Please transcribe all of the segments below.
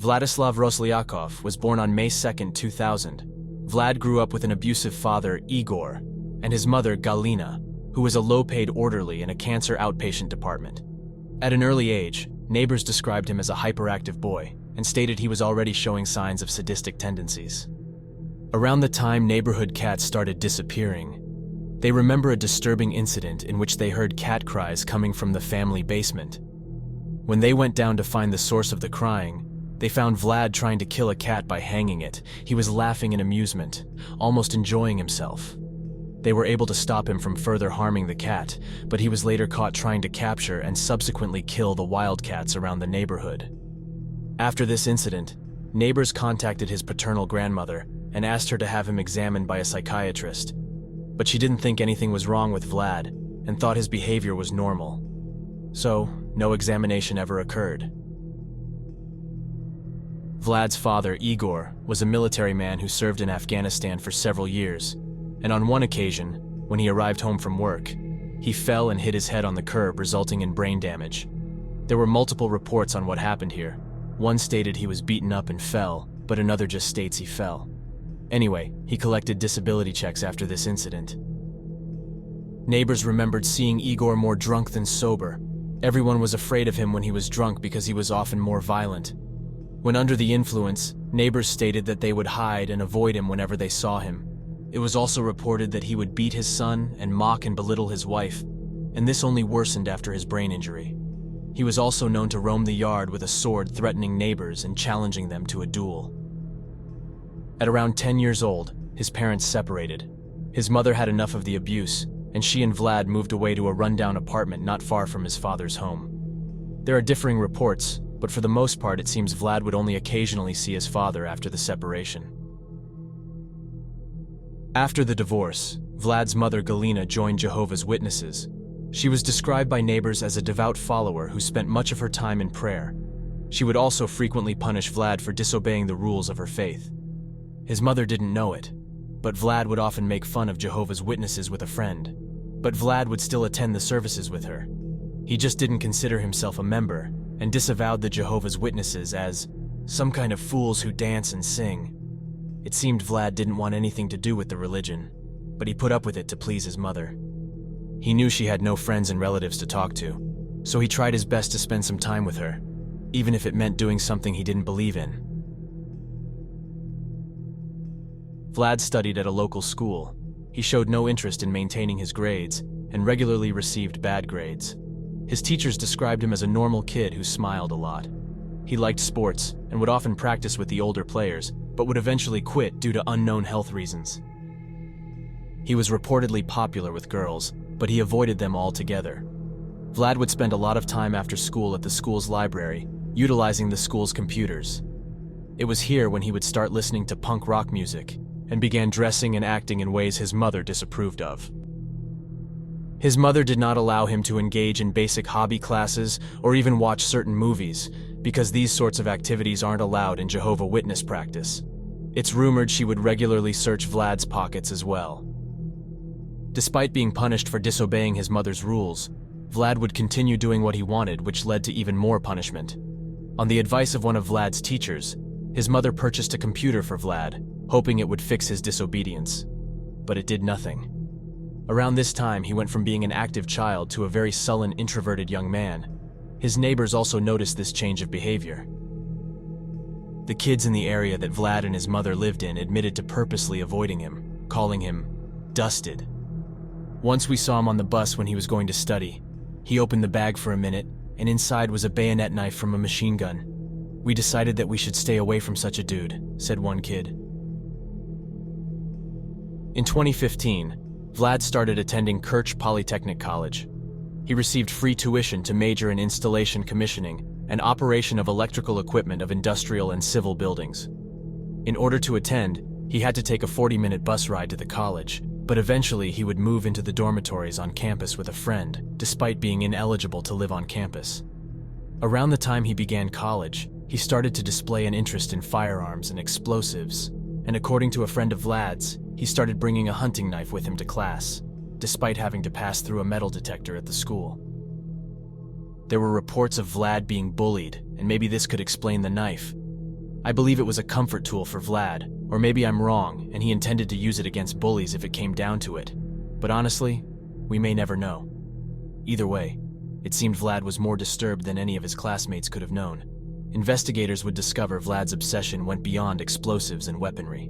Vladislav Roslyakov was born on May 2, 2000. Vlad grew up with an abusive father, Igor, and his mother, Galina, who was a low-paid orderly in a cancer outpatient department. At an early age, neighbors described him as a hyperactive boy and stated he was already showing signs of sadistic tendencies. Around the time neighborhood cats started disappearing, they remember a disturbing incident in which they heard cat cries coming from the family basement. When they went down to find the source of the crying, they found Vlad trying to kill a cat by hanging it. He was laughing in amusement, almost enjoying himself. They were able to stop him from further harming the cat, but he was later caught trying to capture and subsequently kill the wildcats around the neighborhood. After this incident, neighbors contacted his paternal grandmother and asked her to have him examined by a psychiatrist, but she didn't think anything was wrong with Vlad and thought his behavior was normal. So, no examination ever occurred. Vlad's father, Igor, was a military man who served in Afghanistan for several years, and on one occasion, when he arrived home from work, he fell and hit his head on the curb, resulting in brain damage. There were multiple reports on what happened here. One stated he was beaten up and fell, but another just states he fell. Anyway, he collected disability checks after this incident. Neighbors remembered seeing Igor more drunk than sober. Everyone was afraid of him when he was drunk because he was often more violent. When under the influence, neighbors stated that they would hide and avoid him whenever they saw him. It was also reported that he would beat his son and mock and belittle his wife, and this only worsened after his brain injury. He was also known to roam the yard with a sword, threatening neighbors and challenging them to a duel. At around 10 years old, his parents separated. His mother had enough of the abuse, and she and Vlad moved away to a rundown apartment not far from his father's home. There are differing reports, but for the most part it seems Vlad would only occasionally see his father after the separation. After the divorce, Vlad's mother Galina joined Jehovah's Witnesses. She was described by neighbors as a devout follower who spent much of her time in prayer. She would also frequently punish Vlad for disobeying the rules of her faith. His mother didn't know it, but Vlad would often make fun of Jehovah's Witnesses with a friend. But Vlad would still attend the services with her. He just didn't consider himself a member, and disavowed the Jehovah's Witnesses as some kind of fools who dance and sing. It seemed Vlad didn't want anything to do with the religion, but he put up with it to please his mother. He knew she had no friends and relatives to talk to, so he tried his best to spend some time with her, even if it meant doing something he didn't believe in. Vlad studied at a local school. He showed no interest in maintaining his grades and regularly received bad grades. His teachers described him as a normal kid who smiled a lot. He liked sports and would often practice with the older players, but would eventually quit due to unknown health reasons. He was reportedly popular with girls, but he avoided them altogether. Vlad would spend a lot of time after school at the school's library, utilizing the school's computers. It was here when he would start listening to punk rock music and began dressing and acting in ways his mother disapproved of. His mother did not allow him to engage in basic hobby classes or even watch certain movies, because these sorts of activities aren't allowed in Jehovah's Witness practice. It's rumored she would regularly search Vlad's pockets as well. Despite being punished for disobeying his mother's rules, Vlad would continue doing what he wanted, which led to even more punishment. On the advice of one of Vlad's teachers, his mother purchased a computer for Vlad, hoping it would fix his disobedience. But it did nothing. Around this time, he went from being an active child to a very sullen, introverted young man. His neighbors also noticed this change of behavior. The kids in the area that Vlad and his mother lived in admitted to purposely avoiding him, calling him dusted. Once we saw him on the bus when he was going to study. He opened the bag for a minute, and inside was a bayonet knife from a machine gun. We decided that we should stay away from such a dude, said one kid. In 2015, Vlad started attending Kerch Polytechnic College. He received free tuition to major in installation commissioning and operation of electrical equipment of industrial and civil buildings. In order to attend, he had to take a 40-minute bus ride to the college, but eventually he would move into the dormitories on campus with a friend, despite being ineligible to live on campus. Around the time he began college, he started to display an interest in firearms and explosives, and according to a friend of Vlad's, he started bringing a hunting knife with him to class, despite having to pass through a metal detector at the school. There were reports of Vlad being bullied, and maybe this could explain the knife. I believe it was a comfort tool for Vlad, or maybe I'm wrong and he intended to use it against bullies if it came down to it. But honestly, we may never know. Either way, it seemed Vlad was more disturbed than any of his classmates could have known. Investigators would discover Vlad's obsession went beyond explosives and weaponry.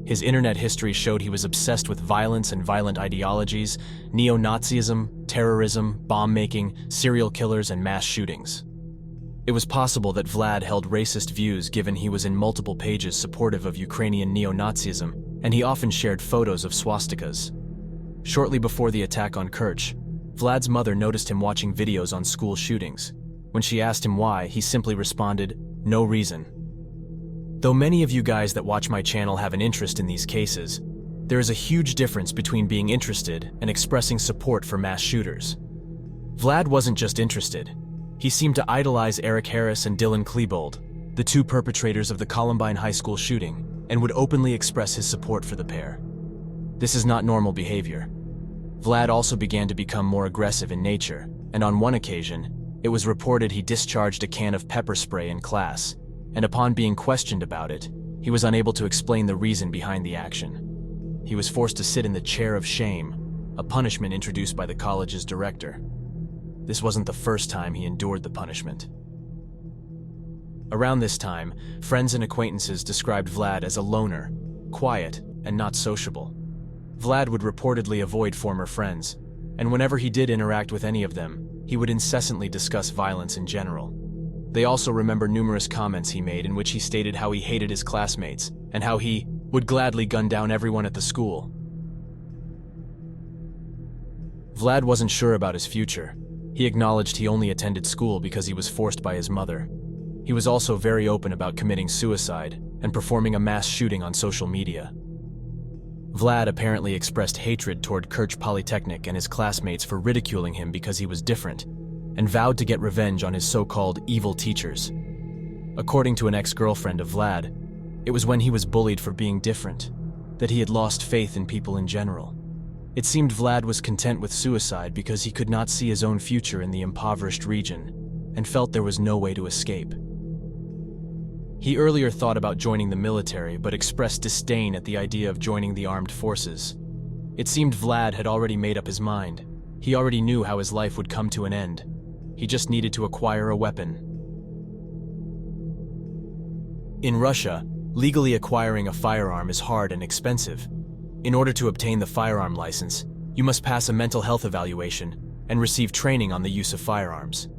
His internet history showed he was obsessed with violence and violent ideologies, neo-Nazism, terrorism, bomb-making, serial killers, and mass shootings. It was possible that Vlad held racist views given he was in multiple pages supportive of Ukrainian neo-Nazism, and he often shared photos of swastikas. Shortly before the attack on Kerch, Vlad's mother noticed him watching videos on school shootings. When she asked him why, he simply responded, "No reason." Though many of you guys that watch my channel have an interest in these cases, there is a huge difference between being interested and expressing support for mass shooters. Vlad wasn't just interested. He seemed to idolize Eric Harris and Dylan Klebold, the two perpetrators of the Columbine High School shooting, and would openly express his support for the pair. This is not normal behavior. Vlad also began to become more aggressive in nature, and on one occasion, it was reported he discharged a can of pepper spray in class, and upon being questioned about it, he was unable to explain the reason behind the action. He was forced to sit in the chair of shame, a punishment introduced by the college's director. This wasn't the first time he endured the punishment. Around this time, friends and acquaintances described Vlad as a loner, quiet, and not sociable. Vlad would reportedly avoid former friends, and whenever he did interact with any of them, he would incessantly discuss violence in general. They also remember numerous comments he made in which he stated how he hated his classmates and how he would gladly gun down everyone at the school. Vlad wasn't sure about his future. He acknowledged he only attended school because he was forced by his mother. He was also very open about committing suicide and performing a mass shooting on social media. Vlad apparently expressed hatred toward Kerch Polytechnic and his classmates for ridiculing him because he was different, and vowed to get revenge on his so-called evil teachers. According to an ex-girlfriend of Vlad, it was when he was bullied for being different that he had lost faith in people in general. It seemed Vlad was content with suicide because he could not see his own future in the impoverished region and felt there was no way to escape. He earlier thought about joining the military but expressed disdain at the idea of joining the armed forces. It seemed Vlad had already made up his mind. He already knew how his life would come to an end. He just needed to acquire a weapon. In Russia, legally acquiring a firearm is hard and expensive. In order to obtain the firearm license, you must pass a mental health evaluation and receive training on the use of firearms.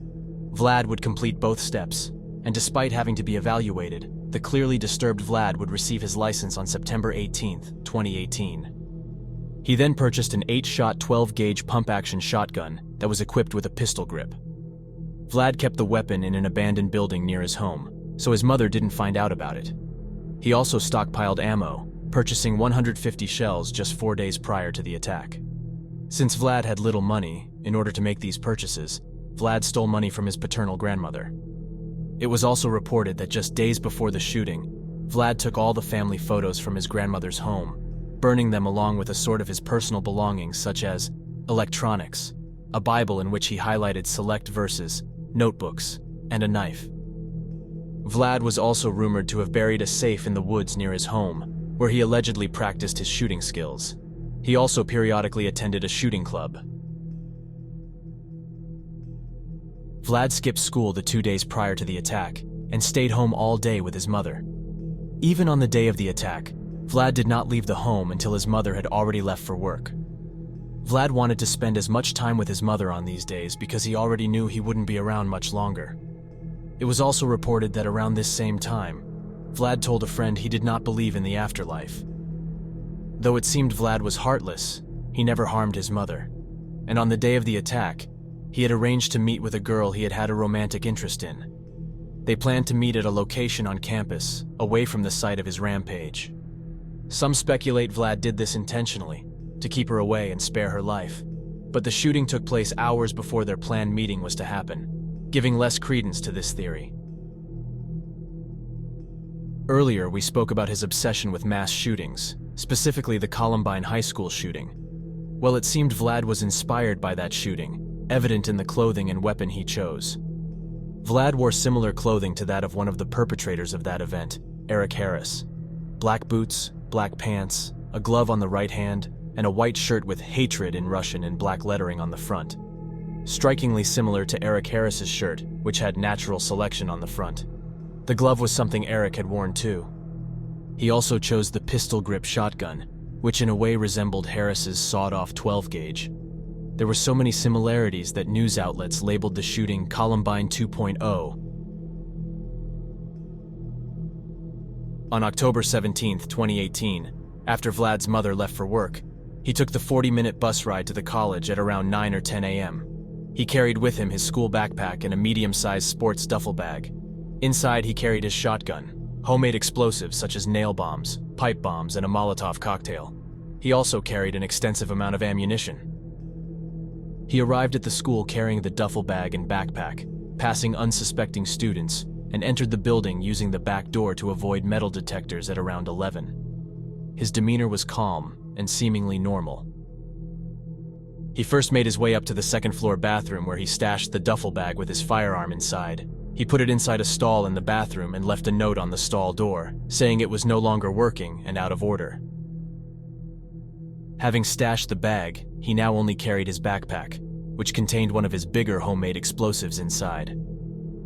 Vlad would complete both steps, and despite having to be evaluated, the clearly disturbed Vlad would receive his license on September 18, 2018. He then purchased an 8-shot 12-gauge pump-action shotgun that was equipped with a pistol grip. Vlad kept the weapon in an abandoned building near his home, so his mother didn't find out about it. He also stockpiled ammo, purchasing 150 shells just 4 days prior to the attack. Since Vlad had little money, in order to make these purchases, Vlad stole money from his paternal grandmother. It was also reported that just days before the shooting, Vlad took all the family photos from his grandmother's home, burning them along with a sort of his personal belongings such as electronics, a Bible in which he highlighted select verses, notebooks, and a knife. Vlad was also rumored to have buried a safe in the woods near his home, where he allegedly practiced his shooting skills. He also periodically attended a shooting club. Vlad skipped school the 2 days prior to the attack and stayed home all day with his mother. Even on the day of the attack, Vlad did not leave the home until his mother had already left for work. Vlad wanted to spend as much time with his mother on these days because he already knew he wouldn't be around much longer. It was also reported that around this same time, Vlad told a friend he did not believe in the afterlife. Though it seemed Vlad was heartless, he never harmed his mother. And on the day of the attack, he had arranged to meet with a girl he had had a romantic interest in. They planned to meet at a location on campus, away from the site of his rampage. Some speculate Vlad did this intentionally, to keep her away and spare her life. But the shooting took place hours before their planned meeting was to happen, giving less credence to this theory. Earlier, we spoke about his obsession with mass shootings, specifically the Columbine High School shooting. Well, it seemed Vlad was inspired by that shooting, evident in the clothing and weapon he chose. Vlad wore similar clothing to that of one of the perpetrators of that event, Eric Harris. Black boots, black pants, a glove on the right hand, and a white shirt with hatred in Russian and black lettering on the front. Strikingly similar to Eric Harris's shirt, which had natural selection on the front. The glove was something Eric had worn too. He also chose the pistol grip shotgun, which in a way resembled Harris's sawed-off 12-gauge. There were so many similarities that news outlets labeled the shooting Columbine 2.0. On October 17, 2018, after Vlad's mother left for work, he took the 40-minute bus ride to the college at around 9 or 10 a.m. He carried with him his school backpack and a medium-sized sports duffel bag. Inside, he carried his shotgun, homemade explosives such as nail bombs, pipe bombs, and a Molotov cocktail. He also carried an extensive amount of ammunition. He arrived at the school carrying the duffel bag and backpack, passing unsuspecting students, and entered the building using the back door to avoid metal detectors at around 11. His demeanor was calm and seemingly normal. He first made his way up to the second-floor bathroom where he stashed the duffel bag with his firearm inside. He put it inside a stall in the bathroom and left a note on the stall door, saying it was no longer working and out of order. Having stashed the bag, he now only carried his backpack, which contained one of his bigger homemade explosives inside.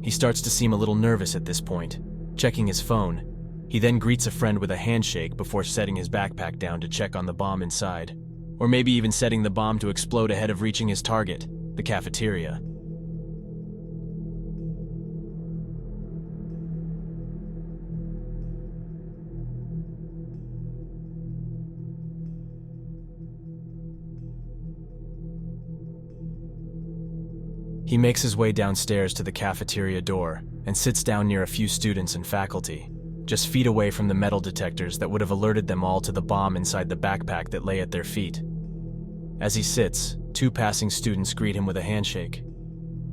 He starts to seem a little nervous at this point, checking his phone. He then greets a friend with a handshake before setting his backpack down to check on the bomb inside, or maybe even setting the bomb to explode ahead of reaching his target, the cafeteria. He makes his way downstairs to the cafeteria door and sits down near a few students and faculty, just feet away from the metal detectors that would have alerted them all to the bomb inside the backpack that lay at their feet. As he sits, 2 passing students greet him with a handshake.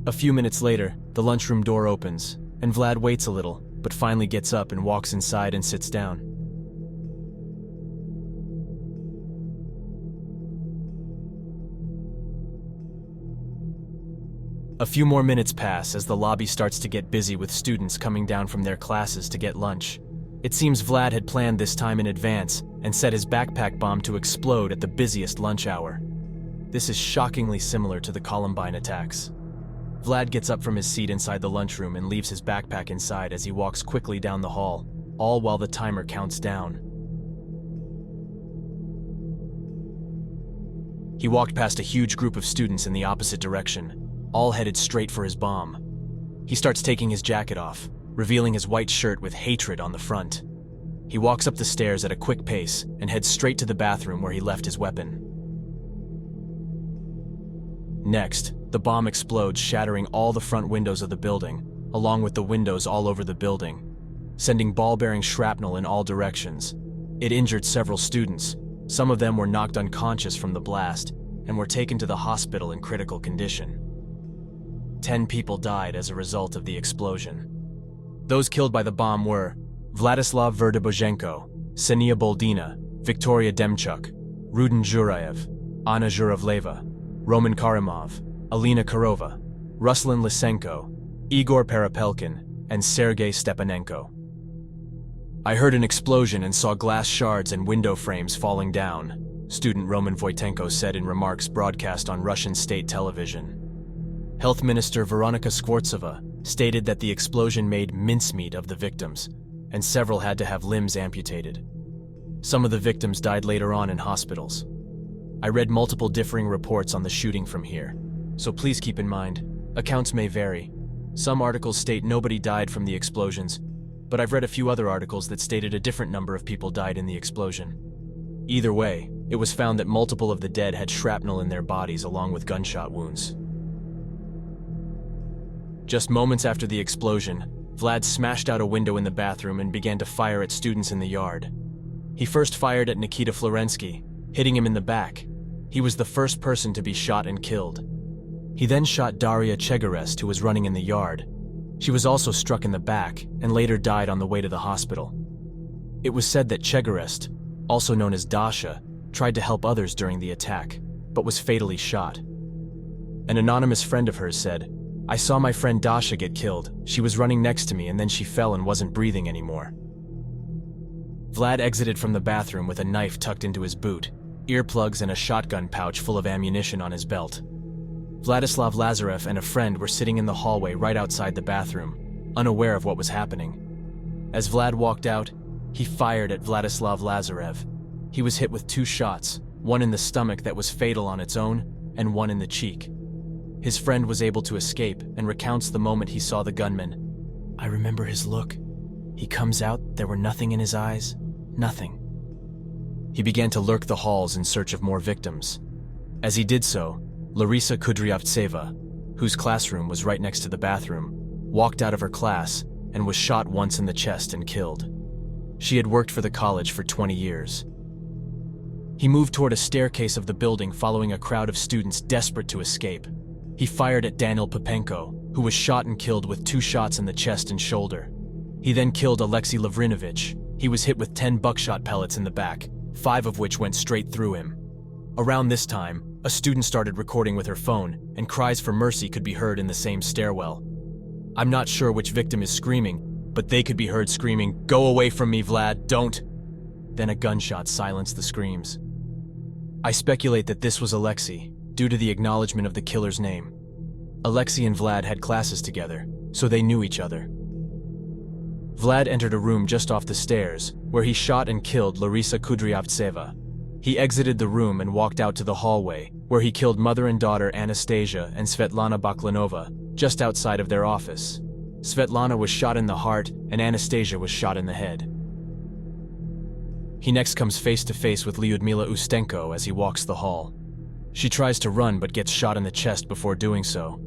A few minutes later, the lunchroom door opens, and Vlad waits a little, but finally gets up and walks inside and sits down. A few more minutes pass as the lobby starts to get busy with students coming down from their classes to get lunch. It seems Vlad had planned this time in advance and set his backpack bomb to explode at the busiest lunch hour. This is shockingly similar to the Columbine attacks. Vlad gets up from his seat inside the lunchroom and leaves his backpack inside as he walks quickly down the hall, all while the timer counts down. He walked past a huge group of students in the opposite direction, all headed straight for his bomb. He starts taking his jacket off, revealing his white shirt with hatred on the front. He walks up the stairs at a quick pace and heads straight to the bathroom where he left his weapon. Next, the bomb explodes, shattering all the front windows of the building, along with the windows all over the building, sending ball-bearing shrapnel in all directions. It injured several students. Some of them were knocked unconscious from the blast and were taken to the hospital in critical condition. 10 people died as a result of the explosion. Those killed by the bomb were Vladislav Verdobojenko, Ksenia Boldina, Victoria Demchuk, Rudin Jurayev, Anna Zhuravleva, Roman Karimov, Alina Karova, Ruslan Lysenko, Igor Perepelkin, and Sergei Stepanenko. I heard an explosion and saw glass shards and window frames falling down, student Roman Voitenko said in remarks broadcast on Russian state television. Health Minister Veronika Skvortsova stated that the explosion made mincemeat of the victims, and several had to have limbs amputated. Some of the victims died later on in hospitals. I read multiple differing reports on the shooting from here, so please keep in mind, accounts may vary. Some articles state nobody died from the explosions, but I've read a few other articles that stated a different number of people died in the explosion. Either way, it was found that multiple of the dead had shrapnel in their bodies along with gunshot wounds. Just moments after the explosion, Vlad smashed out a window in the bathroom and began to fire at students in the yard. He first fired at Nikita Florensky, hitting him in the back. He was the first person to be shot and killed. He then shot Daria Chegorest, who was running in the yard. She was also struck in the back and later died on the way to the hospital. It was said that Chegorest, also known as Dasha, tried to help others during the attack, but was fatally shot. An anonymous friend of hers said, I saw my friend Dasha get killed. She was running next to me and then she fell and wasn't breathing anymore. Vlad exited from the bathroom with a knife tucked into his boot, earplugs and a shotgun pouch full of ammunition on his belt. Vladislav Lazarev and a friend were sitting in the hallway right outside the bathroom, unaware of what was happening. As Vlad walked out, he fired at Vladislav Lazarev. He was hit with 2 shots, one in the stomach that was fatal on its own, and one in the cheek. His friend was able to escape and recounts the moment he saw the gunman. I remember his look. He comes out, there were nothing in his eyes, nothing. He began to lurk the halls in search of more victims. As he did so, Larisa Kudryavtseva, whose classroom was right next to the bathroom, walked out of her class and was shot once in the chest and killed. She had worked for the college for 20 years. He moved toward a staircase of the building following a crowd of students desperate to escape. He fired at Daniel Popenko, who was shot and killed with 2 shots in the chest and shoulder. He then killed Alexei Lavrinovich. He was hit with 10 buckshot pellets in the back, 5 of which went straight through him. Around this time, a student started recording with her phone, and cries for mercy could be heard in the same stairwell. I'm not sure which victim is screaming, but they could be heard screaming, "Go away from me, Vlad, don't!" Then a gunshot silenced the screams. I speculate that this was Alexei, due to the acknowledgement of the killer's name. Alexei and Vlad had classes together, so they knew each other. Vlad entered a room just off the stairs, where he shot and killed Larisa Kudryavtseva. He exited the room and walked out to the hallway, where he killed mother and daughter Anastasia and Svetlana Baklanova, just outside of their office. Svetlana was shot in the heart and Anastasia was shot in the head. He next comes face to face with Lyudmila Ustenko as he walks the hall. She tries to run but gets shot in the chest before doing so.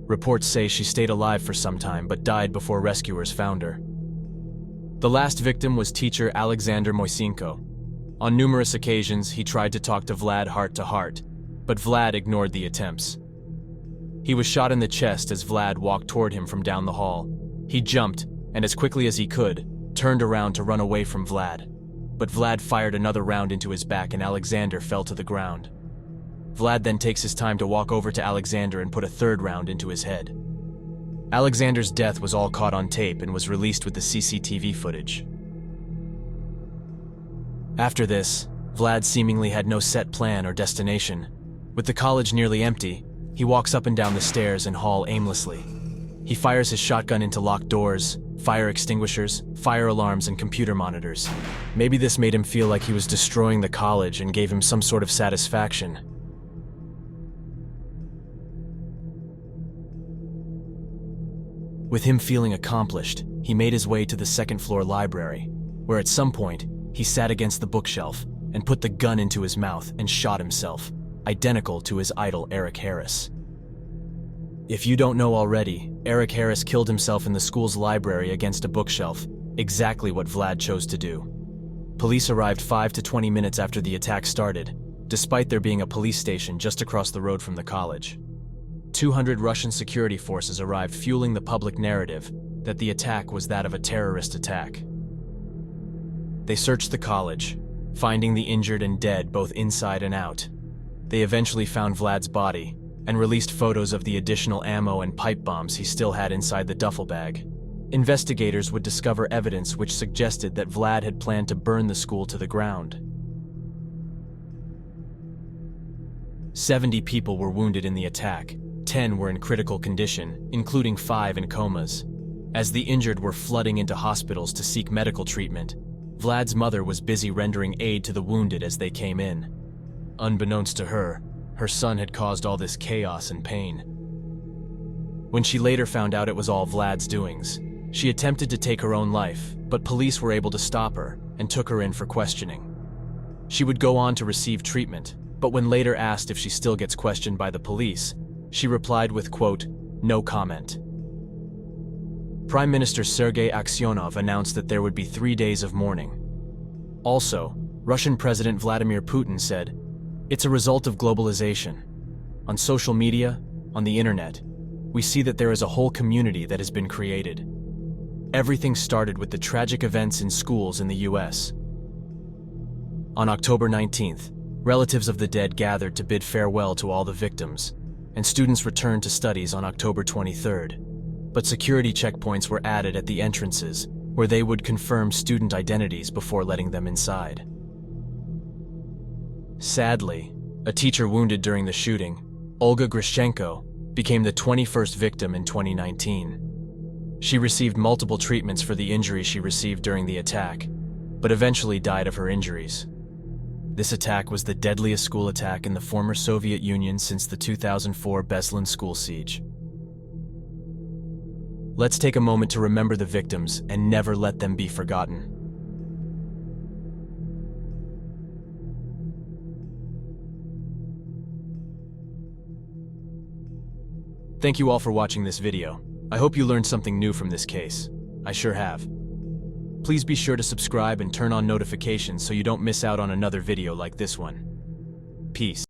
Reports say she stayed alive for some time but died before rescuers found her. The last victim was teacher Alexander Moisenko. On numerous occasions, he tried to talk to Vlad heart to heart, but Vlad ignored the attempts. He was shot in the chest as Vlad walked toward him from down the hall. He jumped, and as quickly as he could, turned around to run away from Vlad. But Vlad fired another round into his back and Alexander fell to the ground. Vlad then takes his time to walk over to Alexander and put a 3rd round into his head. Alexander's death was all caught on tape and was released with the CCTV footage. After this, Vlad seemingly had no set plan or destination. With the college nearly empty, he walks up and down the stairs and hall aimlessly. He fires his shotgun into locked doors, fire extinguishers, fire alarms, and computer monitors. Maybe this made him feel like he was destroying the college and gave him some sort of satisfaction. With him feeling accomplished, he made his way to the 2nd floor library, where at some point, he sat against the bookshelf and put the gun into his mouth and shot himself, identical to his idol Eric Harris. If you don't know already, Eric Harris killed himself in the school's library against a bookshelf, exactly what Vlad chose to do. Police arrived 5 to 20 minutes after the attack started, despite there being a police station just across the road from the college. 200 Russian security forces arrived, fueling the public narrative that the attack was that of a terrorist attack. They searched the college, finding the injured and dead both inside and out. They eventually found Vlad's body and released photos of the additional ammo and pipe bombs he still had inside the duffel bag. Investigators would discover evidence which suggested that Vlad had planned to burn the school to the ground. 70 people were wounded in the attack. 10 were in critical condition, including 5 in comas. As the injured were flooding into hospitals to seek medical treatment, Vlad's mother was busy rendering aid to the wounded as they came in. Unbeknownst to her, her son had caused all this chaos and pain. When she later found out it was all Vlad's doings, she attempted to take her own life, but police were able to stop her and took her in for questioning. She would go on to receive treatment, but when later asked if she still gets questioned by the police, she replied with, quote, "No comment." Prime Minister Sergei Aksyonov announced that there would be 3 days of mourning. Also, Russian President Vladimir Putin said, "It's a result of globalization. On social media, on the internet, we see that there is a whole community that has been created. Everything started with the tragic events in schools in the US." On October 19th, relatives of the dead gathered to bid farewell to all the victims, and students returned to studies on October 23rd. But security checkpoints were added at the entrances, where they would confirm student identities before letting them inside. Sadly, a teacher wounded during the shooting, Olga Grishchenko, became the 21st victim in 2019. She received multiple treatments for the injuries she received during the attack, but eventually died of her injuries. This attack was the deadliest school attack in the former Soviet Union since the 2004 Beslan school siege. Let's take a moment to remember the victims and never let them be forgotten. Thank you all for watching this video. I hope you learned something new from this case. I sure have. Please be sure to subscribe and turn on notifications so you don't miss out on another video like this one. Peace.